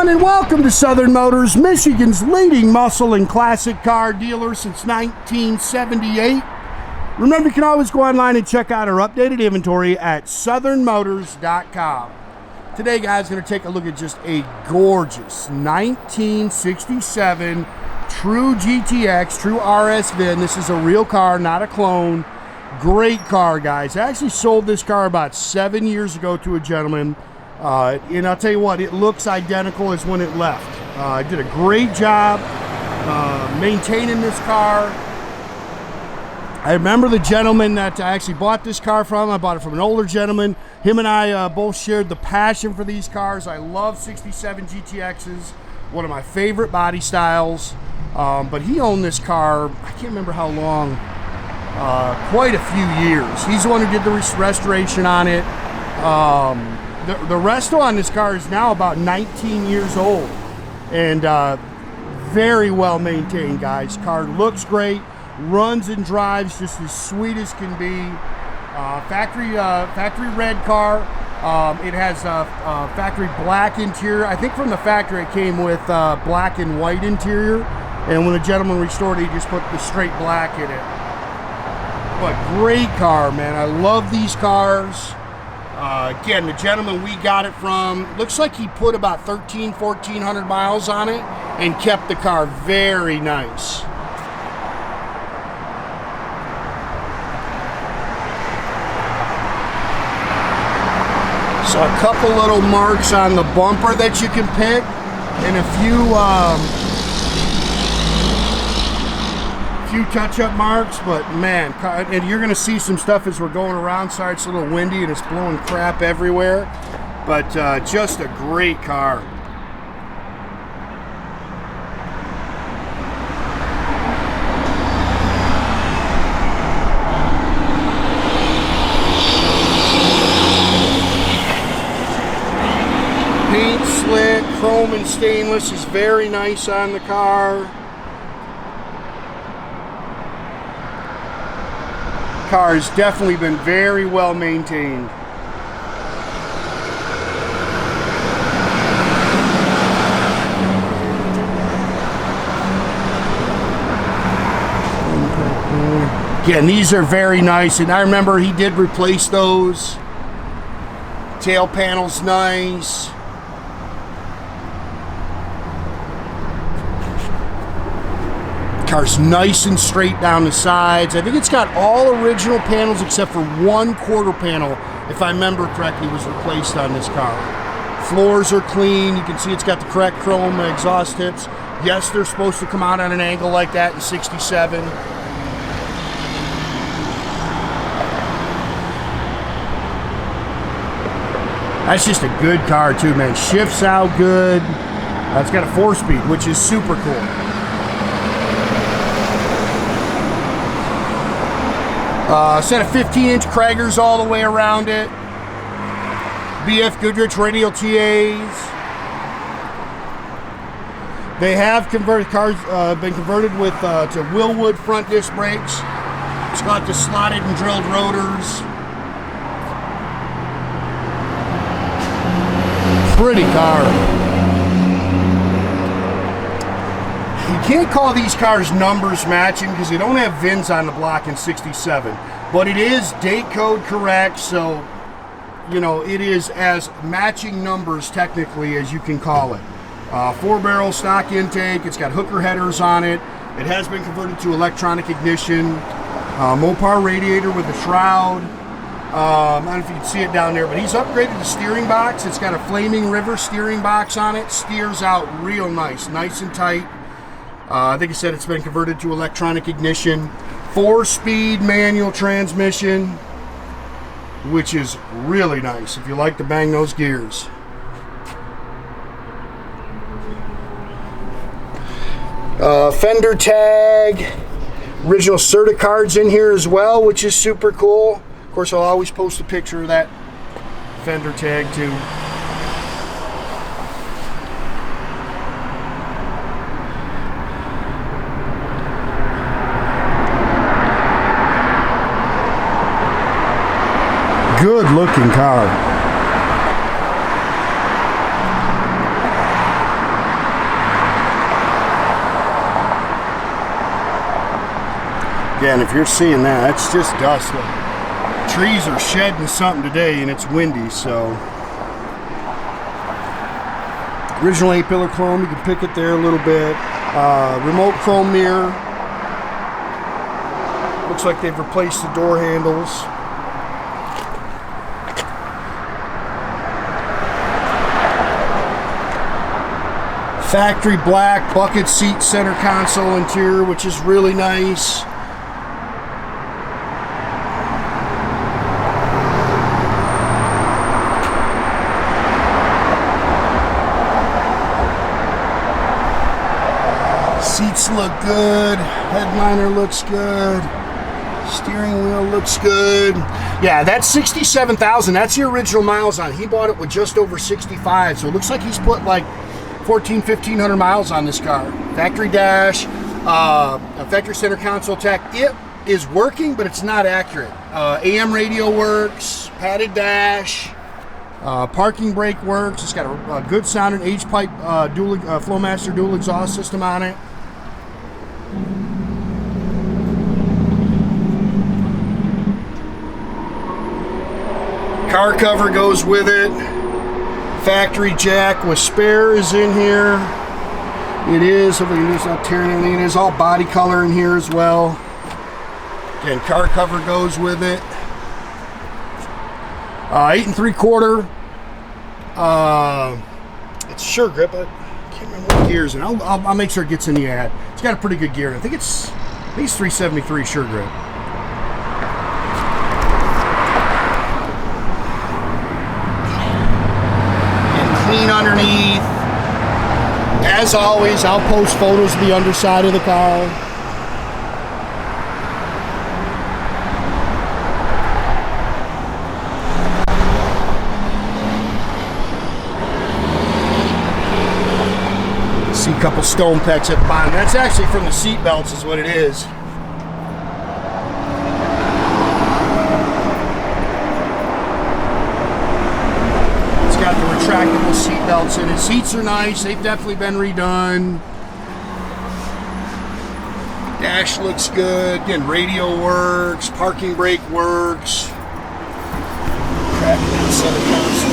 everyone, and welcome to Southern Motors, Michigan's leading muscle and classic car dealer since 1978. Remember, you can always go online and check out our updated inventory at southernmotors.com. Today, guys, going to take a look at just a gorgeous 1967 true GTX, true RS VIN. This is a real car, not a clone. Great car, guys. I actually sold this car about 7 years ago to a gentleman. And I'll tell you what, it looks identical as when it left. I did a great job maintaining this car. I remember the gentleman that I actually bought this car from. I bought it from an older gentleman. Him and I both shared the passion for these cars. I love 67 GTXs, one of my favorite body styles. But he owned this car, I can't remember how long, quite a few years. He's the one who did the restoration on it. The resto on this car is now about 19 years old and very well maintained, guys. Car looks great, runs and drives just as sweet as can be. Factory red car. It has a factory black interior. I think from the factory it came with black and white interior, and when the gentleman restored it, he just put the straight black in it. But great car, man. I love these cars. Again, the gentleman we got it from, looks like he put about 1,400 miles on it and kept the car very nice. So a couple little marks on the bumper that you can pick, and a few touch-up marks, but man, and you're gonna see some stuff as we're going around. Sorry, it's a little windy and it's blowing crap everywhere, but just a great car. Paint slick, chrome and stainless is very nice on the car. Car has definitely been very well maintained. Again, these are very nice, and I remember he did replace those. Tail panel's nice. Car's nice and straight down the sides. I think it's got all original panels except for one quarter panel, if I remember correctly, was replaced on this car. Floors are clean. You can see it's got the correct chrome exhaust tips. Yes, they're supposed to come out on an angle like that in 67. That's just a good car too, man. Shifts out good. It's got a 4-speed, which is super cool. Set of 15-inch Cragars all the way around it. BF Goodrich Radial TAs. They have converted cars, been converted with to Wilwood front disc brakes. It's got the slotted and drilled rotors. Pretty car. You can't call these cars numbers matching because they don't have VINs on the block in 67, but it is date code correct, so you know it is as matching numbers technically as you can call it. 4-barrel stock intake. It's got hooker headers on it. It has been converted to electronic ignition. Mopar radiator with a shroud. I don't know if you can see it down there, but he's upgraded the steering box. It's got a Flaming River steering box on it. Steers out real nice and tight. I think I said it's been converted to electronic ignition. 4-speed manual transmission, which is really nice if you like to bang those gears. Fender tag. Original certi-cards in here as well, which is super cool. Of course, I'll always post a picture of that fender tag too. Good looking car. Again, if you're seeing that, that's just dust. The trees are shedding something today and it's windy, so. Original 8-pillar chrome, you can pick it there a little bit. Remote chrome mirror. Looks like they've replaced the door handles. Factory black bucket seat center console interior, which is really nice. Seats look good. Headliner looks good. Steering wheel looks good. Yeah, that's 67,000. That's the original miles on. He bought it with just over 65, so it looks like he's put like 1,500 miles on this car. Factory dash, a factory center console tach. It is working, but it's not accurate. AM radio works, padded dash, parking brake works. It's got a good sounding H-pipe Flowmaster dual exhaust system on it. Car cover goes with it. Factory jack with spare is in here. It is, hopefully it's not tearing anything. It is all body color in here as well. Again, car cover goes with it. 8 3/4. It's sure grip. I can't remember what gears, and I'll make sure it gets in the ad. It's got a pretty good gear. I think it's 373 sure grip. Underneath. As always, I'll post photos of the underside of the car. See a couple stone pecks at the bottom. That's actually from the seat belts is what it is. Got the retractable seat belts in it. Seats are nice. They've definitely been redone. Dash looks good. Again, radio works. Parking brake works. Cragar S center console.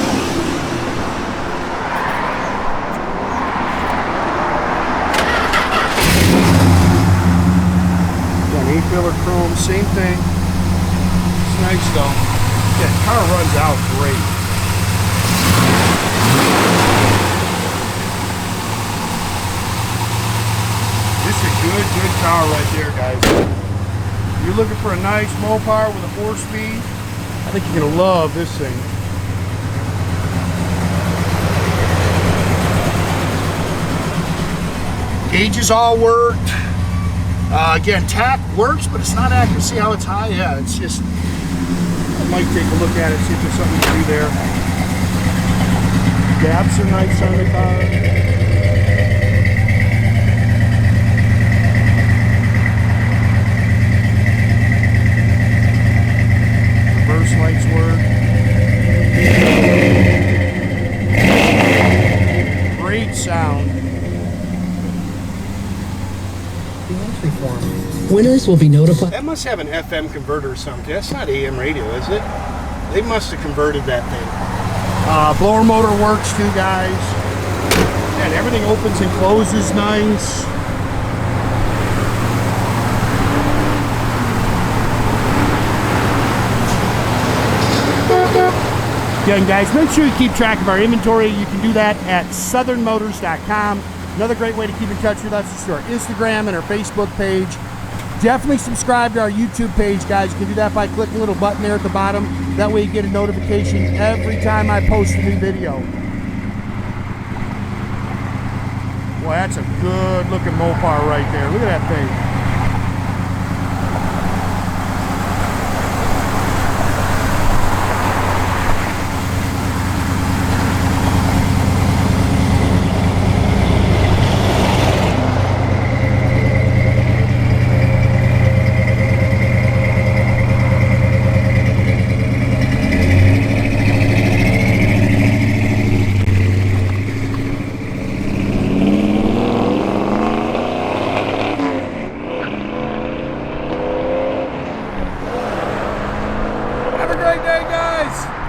Again, 8-pillar chrome, same thing. It's nice though. Yeah, the car runs out great. Good car right there, guys. If you're looking for a nice Mopar with a 4-speed, I think you're gonna love this thing. Gauges all worked. Again, tach works, but it's not accurate. See how it's high? Yeah, it's just. I might take a look at it, see if there's something to do there. Gaps are nice on the car. Lights work. Great sound. The entry form. Winners will be notified. That must have an FM converter or something. That's not AM radio, is it? They must have converted that thing. Blower motor works too, guys. And everything opens and closes nice. Again, guys, make sure you keep track of our inventory. You can do that at southernmotors.com. Another great way to keep in touch with us is through our Instagram and our Facebook page. Definitely subscribe to our YouTube page, guys. You can do that by clicking the little button there at the bottom. That way you get a notification every time I post a new video. Boy, that's a good looking Mopar right there. Look at that thing. day, guys.